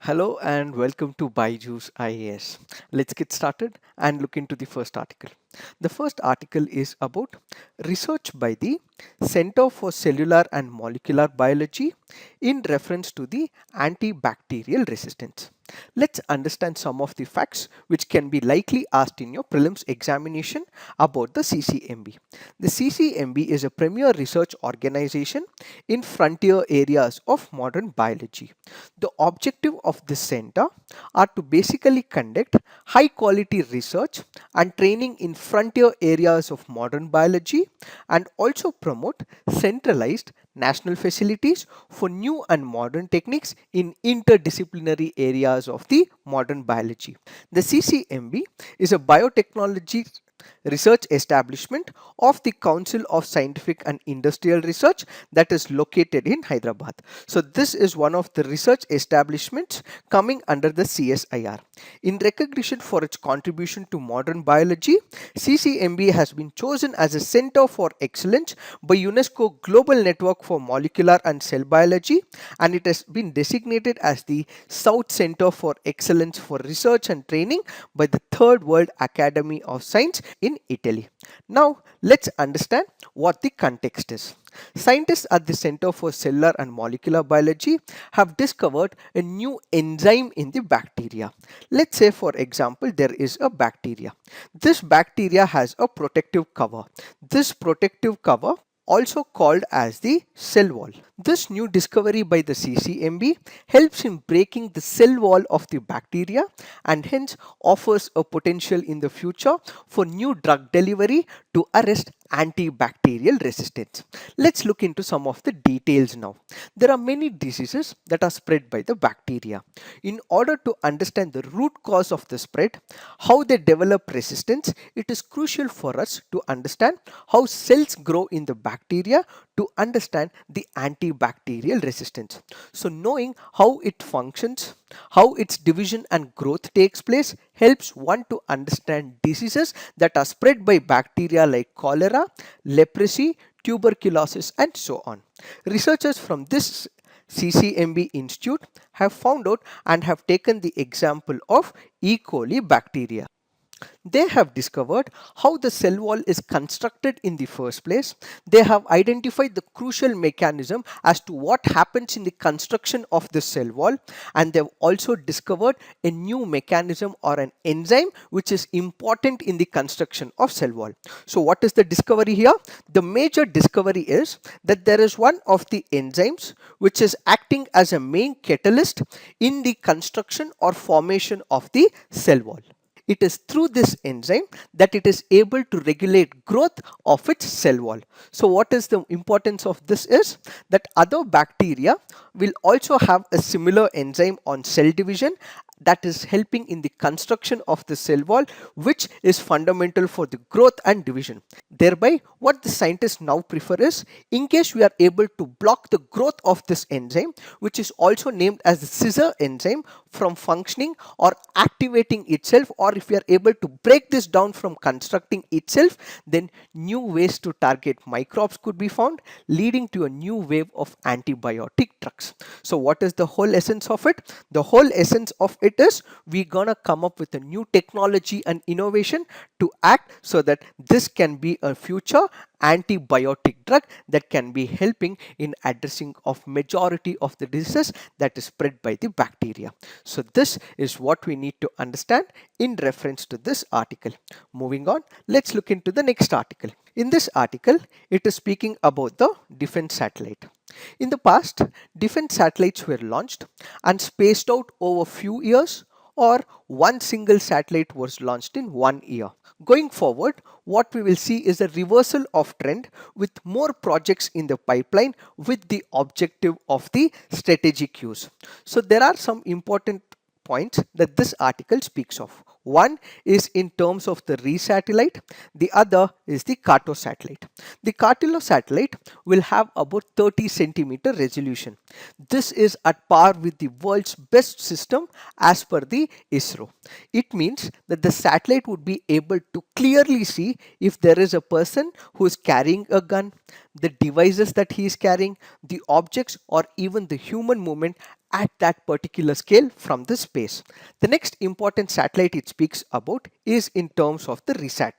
Hello and welcome to BYJU'S IAS. Let's get started and look into the first article. The first article is about research by the Center for Cellular and Molecular Biology in reference to the antibacterial resistance. Let's understand some of the facts which can be likely asked in your prelims examination about the CCMB. The CCMB is a premier research organization in frontier areas of modern biology. The objective of this center are to basically conduct high quality research and training in frontier areas of modern biology and also promote centralized national facilities for new and modern techniques in interdisciplinary areas of the modern biology. The CCMB is a biotechnology research establishment of the Council of Scientific and Industrial Research that is located in Hyderabad. So this is one of the research establishments coming under the CSIR. In recognition for its contribution to modern biology, CCMB has been chosen as a Center for Excellence by UNESCO Global Network for Molecular and Cell Biology, and it has been designated as the South Center for Excellence for Research and Training by the Third World Academy of Science in Italy. Now let's understand what the context is. Scientists at the Center for Cellular and Molecular Biology have discovered a new enzyme in the bacteria. Let's say, for example, there is a bacteria. This bacteria has a protective cover. This protective cover also called as the cell wall. This new discovery by the CCMB helps in breaking the cell wall of the bacteria and hence offers a potential in the future for new drug delivery to arrest antibacterial resistance. Let's look into some of the details now. There are many diseases that are spread by the bacteria. In order to understand the root cause of the spread, how they develop resistance, it is crucial for us to understand how cells grow in the bacteria to understand the antibacterial resistance. So knowing how it functions, how its division and growth takes place helps one to understand diseases that are spread by bacteria like cholera, leprosy, tuberculosis and so on. Researchers from this CCMB Institute have found out and have taken the example of E. coli bacteria. They have discovered how the cell wall is constructed in the first place. They have identified the crucial mechanism as to what happens in the construction of the cell wall, and they've also discovered a new mechanism or an enzyme which is important in the construction of cell wall. So what is the discovery here? The major discovery is that there is one of the enzymes which is acting as a main catalyst in the construction or formation of the cell wall. It is through this enzyme that it is able to regulate growth of its cell wall. So what is the importance of this is that other bacteria will also have a similar enzyme on cell division that is helping in the construction of the cell wall, which is fundamental for the growth and division. Thereby, what the scientists now prefer is, in case we are able to block the growth of this enzyme, which is also named as the scissor enzyme, from functioning or activating itself, or if we are able to break this down from constructing itself, then new ways to target microbes could be found, leading to a new wave of antibiotic drugs. So what is the whole essence of it? The whole essence of it is we're gonna come up with a new technology and innovation to act so that this can be a future antibiotic drug that can be helping in addressing of majority of the diseases that is spread by the bacteria. So this is what we need to understand in reference to this article. Moving on, let's look into the next article. In this article, it is speaking about the defense satellite. In the past, defense satellites were launched and spaced out over few years, or one single satellite was launched in 1 year. Going forward, what we will see is a reversal of trend with more projects in the pipeline with the objective of the strategic use. So there are some important points that this article speaks of. One is in terms of the re-satellite, the other is the CATO satellite. The CATO satellite will have about 30 centimeter resolution. This is at par with the world's best system as per the ISRO. It means that the satellite would be able to clearly see if there is a person who is carrying a gun, the devices that he is carrying, the objects or even the human movement at that particular scale from the space. The next important satellite it speaks about is in terms of the RISAT.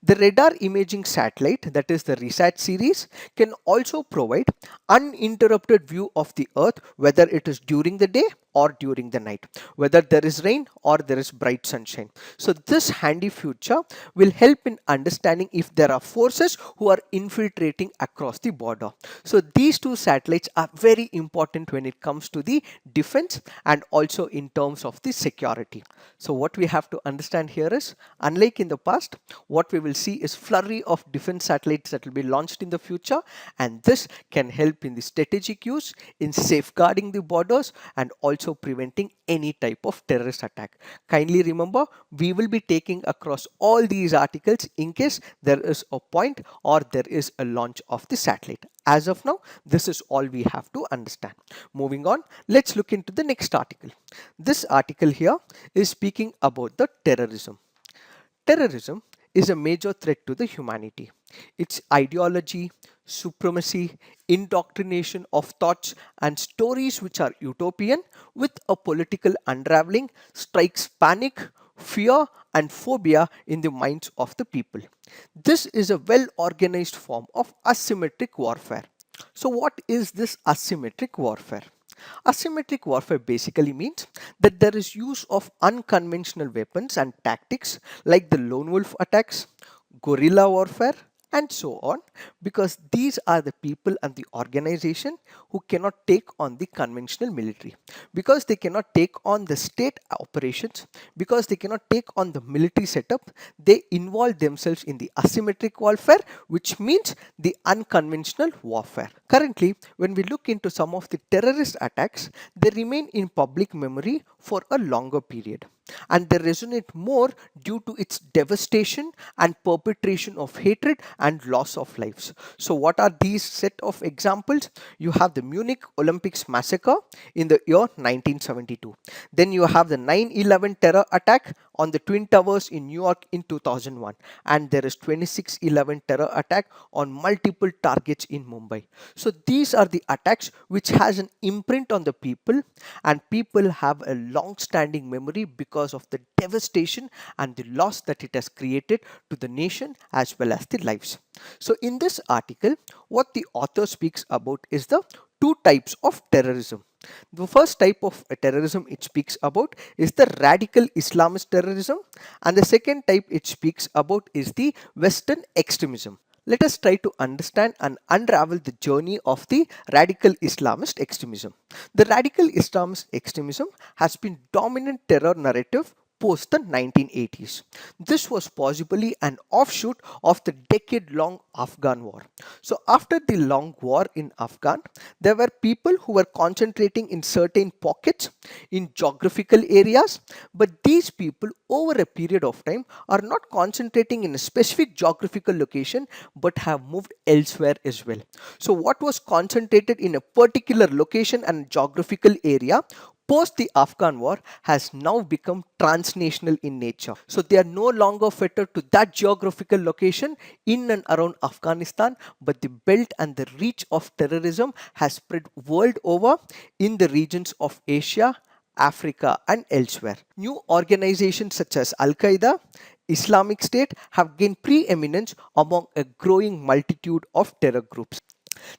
The radar imaging satellite, that is the RISAT series, can also provide uninterrupted view of the Earth, whether it is during the day or during the night, whether there is rain or there is bright sunshine. So this handy feature will help in understanding if there are forces who are infiltrating across the border. So these two satellites are very important when it comes to the defense and also in terms of the security. So what we have to understand here is, unlike in the past, what we will see is flurry of defense satellites that will be launched in the future, and this can help in the strategic use, in safeguarding the borders, and also preventing any type of terrorist attack. Kindly remember, we will be taking across all these articles in case there is a point or there is a launch of the satellite. As of now, this is all we have to understand. Moving on, let's look into the next article. This article here is speaking about the terrorism. Terrorism is a major threat to the humanity. Its ideology, supremacy, indoctrination of thoughts and stories which are utopian with a political unraveling strikes panic, fear and phobia in the minds of the people. This is a well organized form of asymmetric warfare. So what is this asymmetric warfare? Asymmetric warfare basically means that there is use of unconventional weapons and tactics like the lone wolf attacks, guerrilla warfare, and so on, because these are the people and the organization who cannot take on the conventional military, because they cannot take on the state operations, because they cannot take on the military setup. They involve themselves in the asymmetric warfare, which means the unconventional warfare. Currently, when we look into some of the terrorist attacks, they remain in public memory for a longer period, and they resonate more due to its devastation and perpetration of hatred and loss of lives. So what are these set of examples? You have the Munich Olympics massacre in the year 1972. Then you have the 9/11 terror attack on the Twin Towers in New York in 2001, and there is 26/11 terror attack on multiple targets in Mumbai. So these are the attacks which has an imprint on the people, and people have a long standing memory because of the devastation and the loss that it has created to the nation as well as the lives. So in this article, what the author speaks about is the two types of terrorism. The first type of terrorism it speaks about is the radical Islamist terrorism, and the second type it speaks about is the Western extremism. Let us try to understand and unravel the journey of the radical Islamist extremism. The radical Islamist extremism has been dominant terror narrative post the 1980s. This was possibly an offshoot of the decade-long Afghan war. So after the long war in Afghan, there were people who were concentrating in certain pockets in geographical areas, but these people over a period of time are not concentrating in a specific geographical location but have moved elsewhere as well. So what was concentrated in a particular location and geographical area post the Afghan war has now become transnational in nature. So they are no longer fettered to that geographical location in and around Afghanistan, but the belt and the reach of terrorism has spread world over in the regions of Asia, Africa and elsewhere. New organizations such as Al-Qaeda, Islamic State have gained preeminence among a growing multitude of terror groups.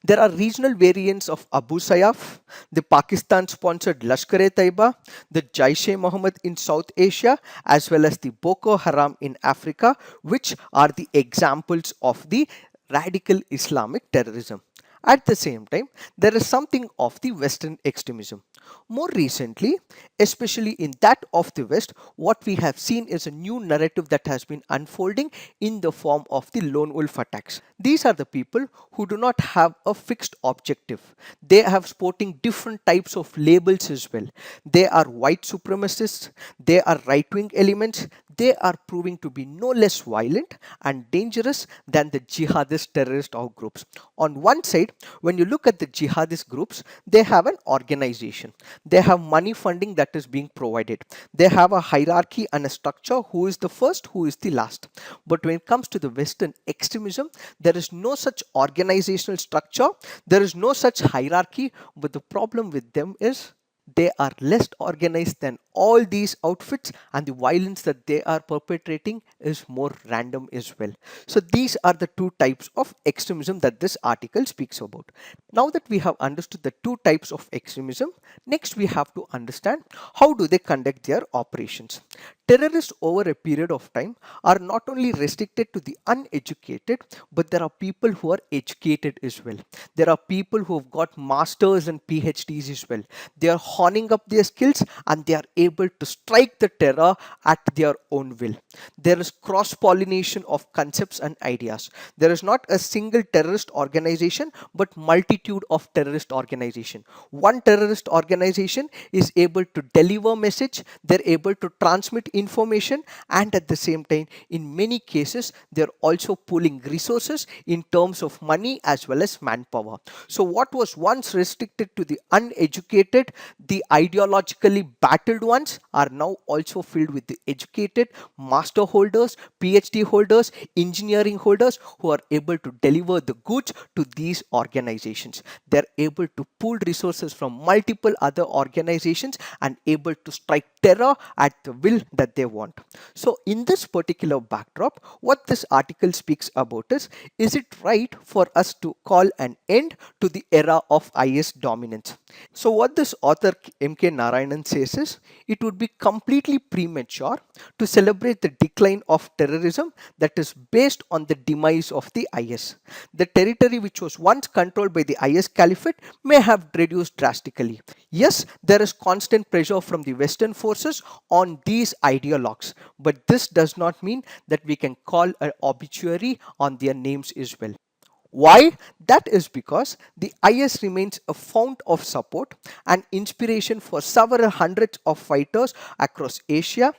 There are regional variants of Abu Sayyaf, the Pakistan-sponsored Lashkar-e-Taiba, the Jaish-e-Mohammed in South Asia, as well as the Boko Haram in Africa, which are the examples of the radical Islamic terrorism. At the same time, there is something of the Western extremism. More recently, especially in that of the West, what we have seen is a new narrative that has been unfolding in the form of the lone wolf attacks. These are the people who do not have a fixed objective. They have sporting different types of labels as well. They are white supremacists, they are right-wing elements, they are proving to be no less violent and dangerous than the jihadist terrorist groups. On one side, when you look at the jihadist groups, they have an organization. They have money funding that is being provided. They have a hierarchy and a structure, who is the first, who is the last. But when it comes to the Western extremism, there is no such organizational structure, there is no such hierarchy, but the problem with them is they are less organized than all these outfits, and the violence that they are perpetrating is more random as well. So these are the two types of extremism that this article speaks about. Now that we have understood the two types of extremism, next we have to understand how do they conduct their operations. Terrorists over a period of time are not only restricted to the uneducated, but there are people who are educated as well. There are people who have got masters and PhDs as well. They are honing up their skills and they are able to strike the terror at their own will. There is cross pollination of concepts and ideas. There is not a single terrorist organization but multitude of terrorist organization. One terrorist organization is able to deliver message, they're able to transmit information, and at the same time in many cases they're also pooling resources in terms of money as well as manpower. So what was once restricted to the uneducated, the ideologically battled ones are now also filled with the educated master holders, PhD holders, engineering holders who are able to deliver the goods to these organizations. They're able to pool resources from multiple other organizations and able to strike terror at the will that they want. So in this particular backdrop, what this article speaks about is it right for us to call an end to the era of IS dominance? So what this author M.K. Narayanan says is, it would be completely premature to celebrate the decline of terrorism that is based on the demise of the IS. The territory which was once controlled by the IS caliphate may have reduced drastically. Yes, there is constant pressure from the Western forces on these ideologues, but this does not mean that we can call an obituary on their names as well. Why? That is because the IS remains a fount of support and inspiration for several hundreds of fighters across Asia,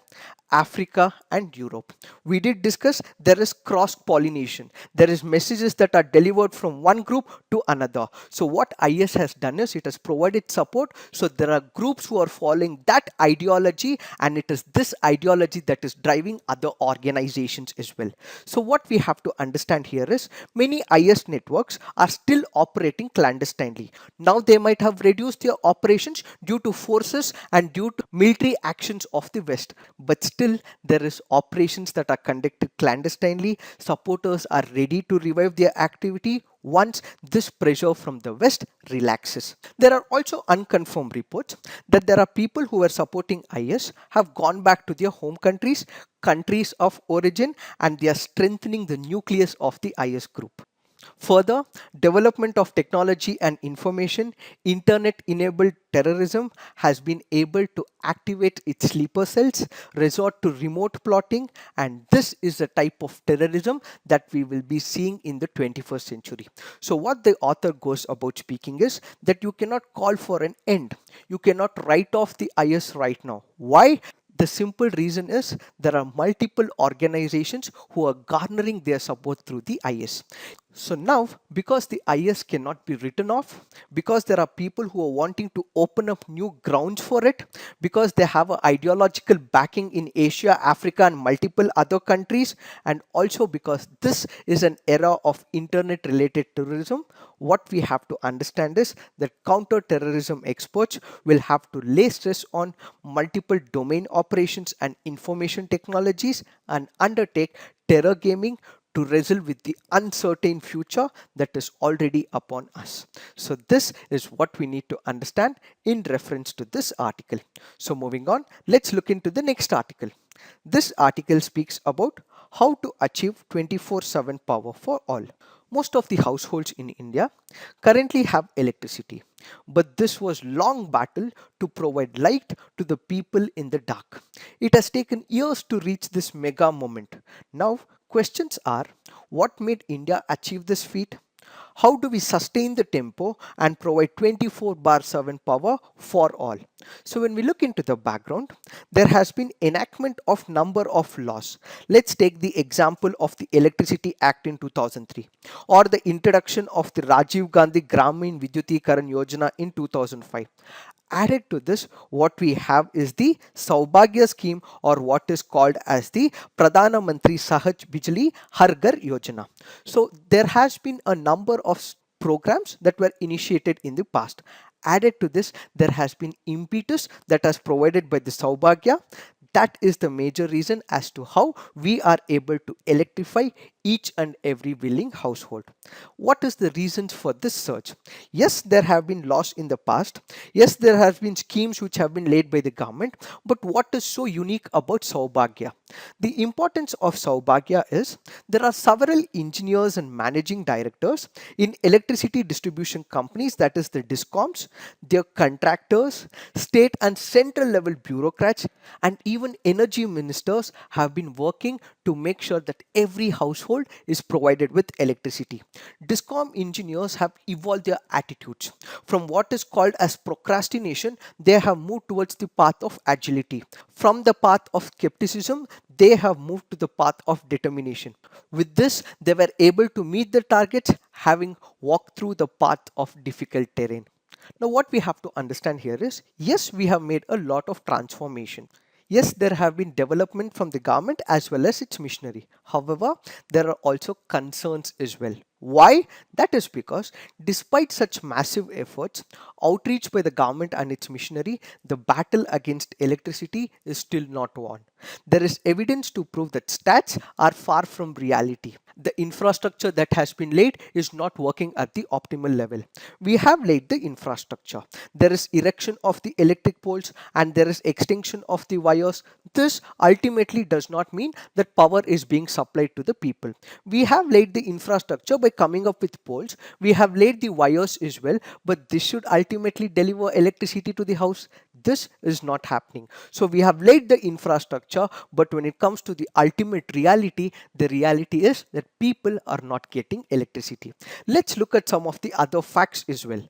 Africa and Europe. We did discuss there is cross pollination. There is messages that are delivered from one group to another. So what IS has done is it has provided support. So there are groups who are following that ideology, and it is this ideology that is driving other organizations as well. So what we have to understand here is many IS networks are still operating clandestinely. Now they might have reduced their operations due to forces and due to military actions of the West, but still there is operations that are conducted clandestinely. Supporters are ready to revive their activity once this pressure from the West relaxes. There are also unconfirmed reports that there are people who were supporting IS have gone back to their home countries of origin, and they are strengthening the nucleus of the IS group. Further, development of technology and information, internet-enabled terrorism has been able to activate its sleeper cells, resort to remote plotting, and this is the type of terrorism that we will be seeing in the 21st century. So what the author goes about speaking is that you cannot call for an end. You cannot write off the IS right now. Why? The simple reason is there are multiple organizations who are garnering their support through the IS. So now, because the IS cannot be written off, because there are people who are wanting to open up new grounds for it, because they have an ideological backing in Asia, Africa and multiple other countries, and also because this is an era of internet related terrorism, what we have to understand is that counter-terrorism experts will have to lay stress on multiple domain operations and information technologies and undertake terror gaming to wrestle with the uncertain future that is already upon us. So this is what we need to understand in reference to this article. So moving on, let's look into the next article. This article speaks about how to achieve 24/7 power for all. Most of the households in India currently have electricity, but this was long battle to provide light to the people in the dark. It has taken years to reach this mega moment. Now, questions are, what made India achieve this feat? How do we sustain the tempo and provide 24/7 power for all? So when we look into the background, there has been enactment of number of laws. Let's take the example of the Electricity Act in 2003 or the introduction of the Rajiv Gandhi Gramin Vidyutikaran Yojana in 2005. Added to this, what we have is the Saubhagya scheme, or what is called as the Pradhana Mantri Sahaj Bijli Har Ghar Yojana. So there has been a number of programs that were initiated in the past. added to this, there has been impetus that has provided by the Saubhagya. That is the major reason as to how we are able to electrify each and every willing household. What is the reasons for this surge? Yes, there have been laws in the past. Yes, there have been schemes which have been laid by the government. But what is so unique about Saubhagya? The importance of Saubhagya is there are several engineers and managing directors in electricity distribution companies, that is the DISCOMs, their contractors, state and central level bureaucrats, and even energy ministers have been working to make sure that every household is provided with electricity. DISCOM engineers have evolved their attitudes. From what is called as procrastination, they have moved towards the path of agility. From the path of skepticism, they have moved to the path of determination. With this, they were able to meet the targets having walked through the path of difficult terrain. Now, what we have to understand here is, yes, we have made a lot of transformation. Yes, there have been development from the government as well as its machinery. However, there are also concerns as well. Why? That is because despite such massive efforts, outreach by the government and its machinery, the battle against electricity is still not won. There is evidence to prove that stats are far from reality. The infrastructure that has been laid is not working at the optimal level. We have laid the infrastructure. There is erection of the electric poles and there is extension of the wires. This ultimately does not mean that power is being supplied to the people. We have laid the infrastructure by coming up with poles. We have laid the wires as well, but this should ultimately deliver electricity to the house. This is not happening. So we have laid the infrastructure, but when it comes to the ultimate reality, the reality is that people are not getting electricity. Let's look at some of the other facts as well.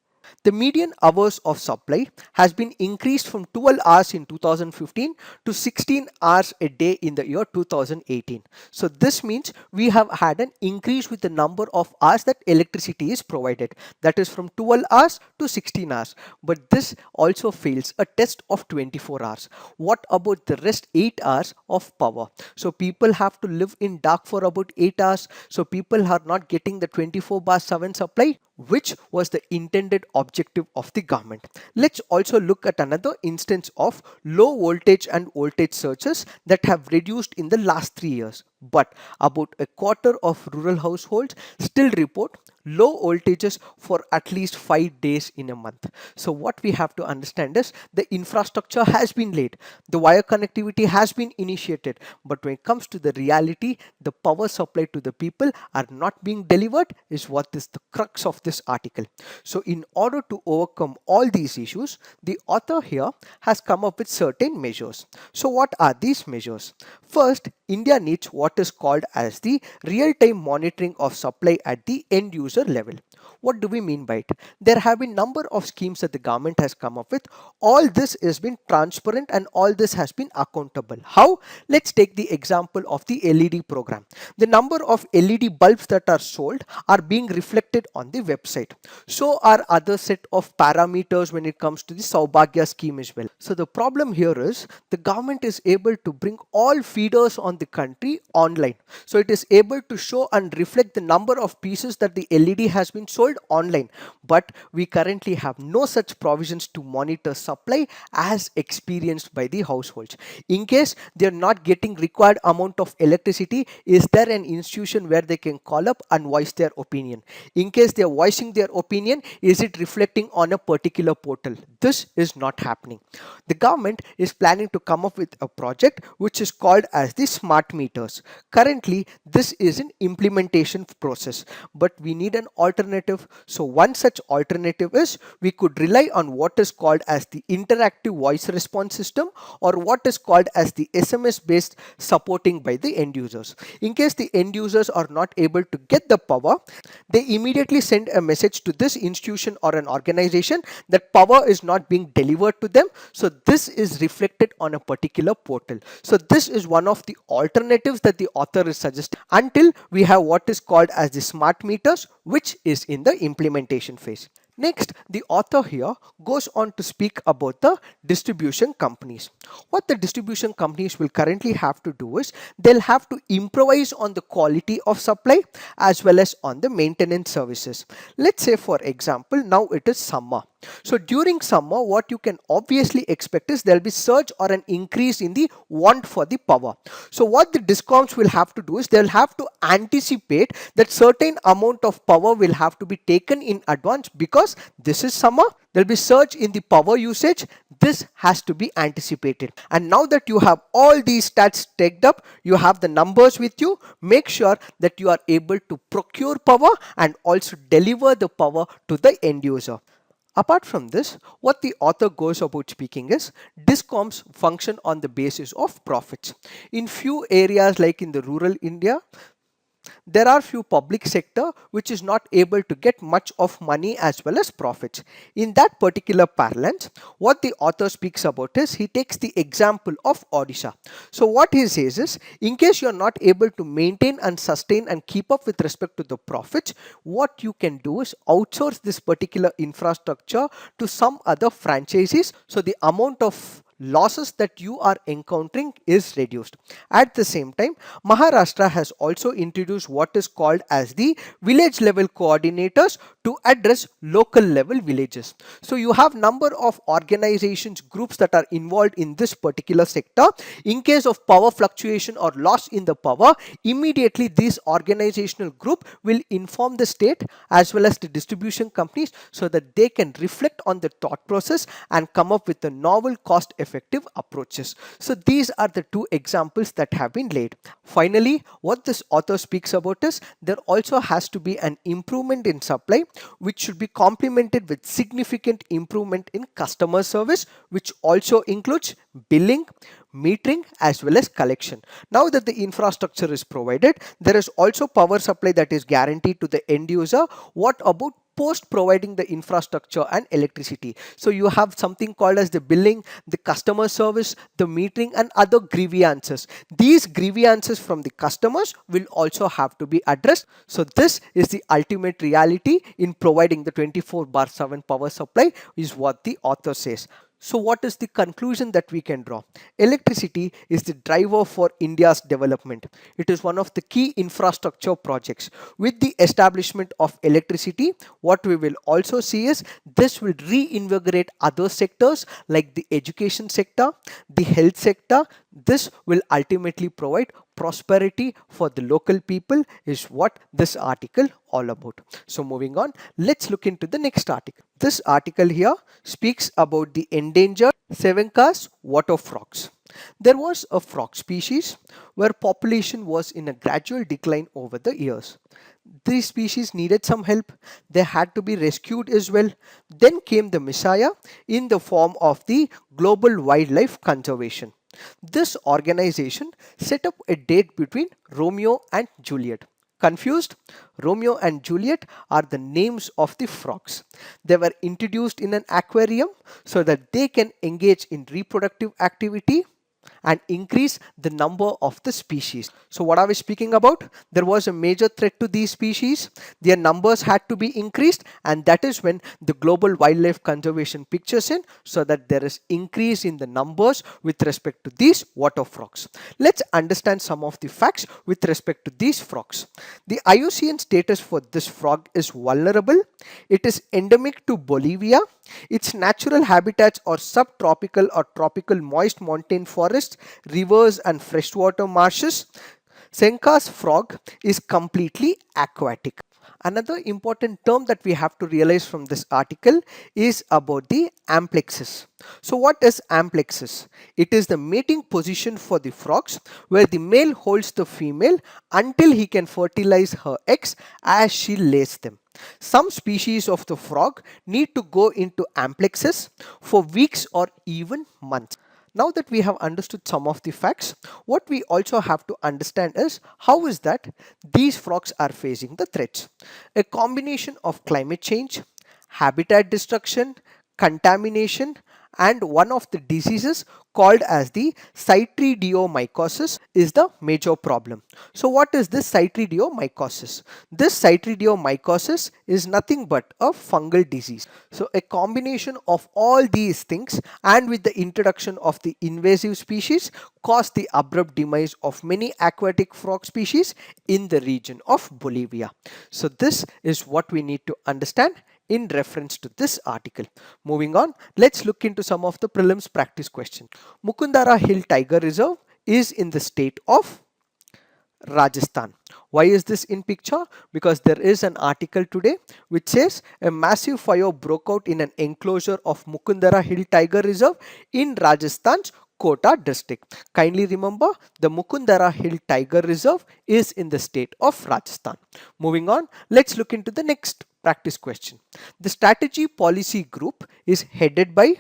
The median hours of supply has been increased from 12 hours in 2015 to 16 hours a day in the year 2018. So this means we have had an increase with the number of hours that electricity is provided. That is from 12 hours to 16 hours. But this also fails a test of 24 hours. What about the rest 8 hours of power? So people have to live in dark for about 8 hours. So people are not getting the 24/7 supply, which was the intended objective of the government. Let's also look at another instance of low voltage and voltage surges that have reduced in the last 3 years. But about a quarter of rural households still report low voltages for at least 5 days in a month. So what we have to understand is the infrastructure has been laid, the wire connectivity has been initiated, but when it comes to the reality, the power supply to the people are not being delivered is what is the crux of this article. So in order to overcome all these issues, the author here has come up with certain measures. So what are these measures? First, India needs what is called as the real-time monitoring of supply at the end user level. What do we mean by it? There have been number of schemes that the government has come up with. All this has been transparent and all this has been accountable. How? Let's take the example of the LED program. The number of LED bulbs that are sold are being reflected on the website. So are other set of parameters when it comes to the Saubhagya scheme as well. So the problem here is the government is able to bring all feeders on the country online. So it is able to show and reflect the number of pieces that the LED has been sold online. But we currently have no such provisions to monitor supply as experienced by the households. In case they are not getting required amount of electricity, is there an institution where they can call up and voice their opinion? In case they are voicing their opinion, is it reflecting on a particular portal? This is not happening. The government is planning to come up with a project which is called as the smart meters. Currently, this is an implementation process, but we need an alternative. So one such alternative is we could rely on what is called as the interactive voice response system or what is called as the SMS based supporting by the end users. In case the end users are not able to get the power, they immediately send a message to this institution or an organization that power is not being delivered to them. So this is reflected on a particular portal. So this is one of the alternatives that the author is suggesting until we have what is called as the smart meters, which is in the implementation phase. Next, the author here goes on to speak about the distribution companies. What the distribution companies will currently have to do is they'll have to improvise on the quality of supply as well as on the maintenance services. Let's say, for example, now it is summer. So during summer, what you can obviously expect is there'll be surge or an increase in the want for the power. So what the discoms will have to do is they'll have to anticipate that certain amount of power will have to be taken in advance because this is summer. There'll be surge in the power usage. This has to be anticipated. And now that you have all these stats tagged up, you have the numbers with you, make sure that you are able to procure power and also deliver the power to the end user. Apart from this, what the author goes about speaking is discoms function on the basis of profits. In few areas like in the rural India, there are few public sector which is not able to get much of money as well as profits. In that particular parlance, what the author speaks about is he takes the example of Odisha. So what he says is, in case you are not able to maintain and sustain and keep up with respect to the profits, what you can do is outsource this particular infrastructure to some other franchises, so the amount of losses that you are encountering is reduced. At the same time, Maharashtra has also introduced what is called as the village level coordinators to address local level villages. So you have number of organizations, groups that are involved in this particular sector. In case of power fluctuation or loss in the power, immediately this organizational group will inform the state as well as the distribution companies so that they can reflect on the thought process and come up with a novel cost effective approaches. So these are the two examples that have been laid. Finally, what this author speaks about is there also has to be an improvement in supply which should be complemented with significant improvement in customer service, which also includes billing, metering as well as collection. Now that the infrastructure is provided, there is also power supply that is guaranteed to the end user. What about post providing the infrastructure and electricity? So you have something called as the billing, the customer service, the metering and other grievances. These grievances from the customers will also have to be addressed. So this is the ultimate reality in providing the 24/7 power supply is what the author says. So what is the conclusion that we can draw? Electricity is the driver for India's development. It is one of the key infrastructure projects. With the establishment of electricity, what we will also see is this will reinvigorate other sectors like the education sector, the health sector. This will ultimately provide prosperity for the local people is what this article all about. So moving on, let's look into the next article. This article here speaks about the endangered Sehuencas water frogs. There was a frog species where population was in a gradual decline over the years. These species needed some help. They had to be rescued as well. Then came the Messiah in the form of the Global Wildlife Conservation. This organization set up a date between Romeo and Juliet. Confused? Romeo and Juliet are the names of the frogs. They were introduced in an aquarium so that they can engage in reproductive activity and increase the number of the species. So what are we speaking about? There was a major threat to these species. Their numbers had to be increased, and that is when the global wildlife conservation pictures in, so that there is increase in the numbers with respect to these water frogs. Let's understand some of the facts with respect to these frogs. The IUCN status for this frog is vulnerable. It is endemic to Bolivia. Its natural habitats are subtropical or tropical moist montane forests, rivers and freshwater marshes. Sehuencas frog is completely aquatic. Another important term that we have to realize from this article is about the amplexus. So what is amplexus? It is the mating position for the frogs where the male holds the female until he can fertilize her eggs as she lays them. Some species of the frog need to go into amplexus for weeks or even months. Now that we have understood some of the facts, what we also have to understand is how is that these frogs are facing the threats. A combination of climate change, habitat destruction, contamination, and one of the diseases called as the chytridiomycosis is the major problem. So what is this chytridiomycosis? This chytridiomycosis is nothing but a fungal disease. So a combination of all these things and with the introduction of the invasive species caused the abrupt demise of many aquatic frog species in the region of Bolivia. So this is what we need to understand in reference to this article. Moving on, let's look into some of the prelims practice questions. Mukundara Hill Tiger Reserve is in the state of Rajasthan. Why is this in picture? Because there is an article today which says a massive fire broke out in an enclosure of Mukundara Hill Tiger Reserve in Rajasthan's Kota district. Kindly remember, the Mukundara Hill Tiger Reserve is in the state of Rajasthan. Moving on, let's look into the next practice question. The strategy policy group is headed by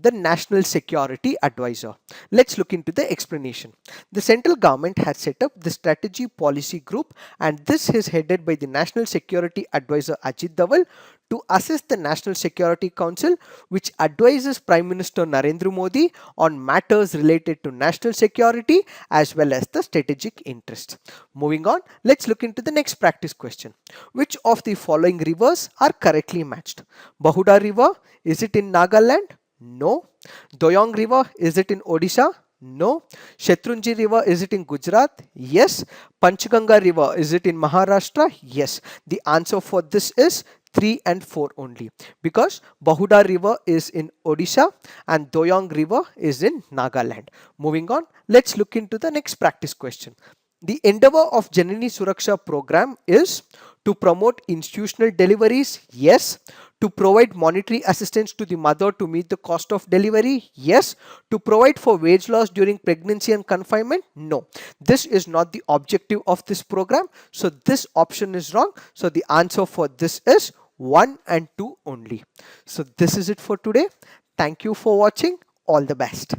the National Security Advisor. Let's look into the explanation. The central government has set up the strategy policy group, and this is headed by the National Security Advisor Ajit Doval to assist the National Security Council, which advises Prime Minister Narendra Modi on matters related to national security as well as the strategic interests. Moving on, let's look into the next practice question. Which of the following rivers are correctly matched? Bahuda River, is it in Nagaland? No. Doyong River, is it in Odisha? No. Shethrunji River, is it in Gujarat? Yes. Panchganga River, is it in Maharashtra? Yes. The answer for this is 3 and 4 only, because Bahuda River is in Odisha and Doyong River is in Nagaland. Moving on, let's look into the next practice question. The endeavor of Janani Suraksha program is to promote institutional deliveries. Yes. To provide monetary assistance to the mother to meet the cost of delivery. Yes. To provide for wage loss during pregnancy and confinement. No. This is not the objective of this program. So this option is wrong. So the answer for this is 1 and 2 only. So this is it for today. Thank you for watching. All the best.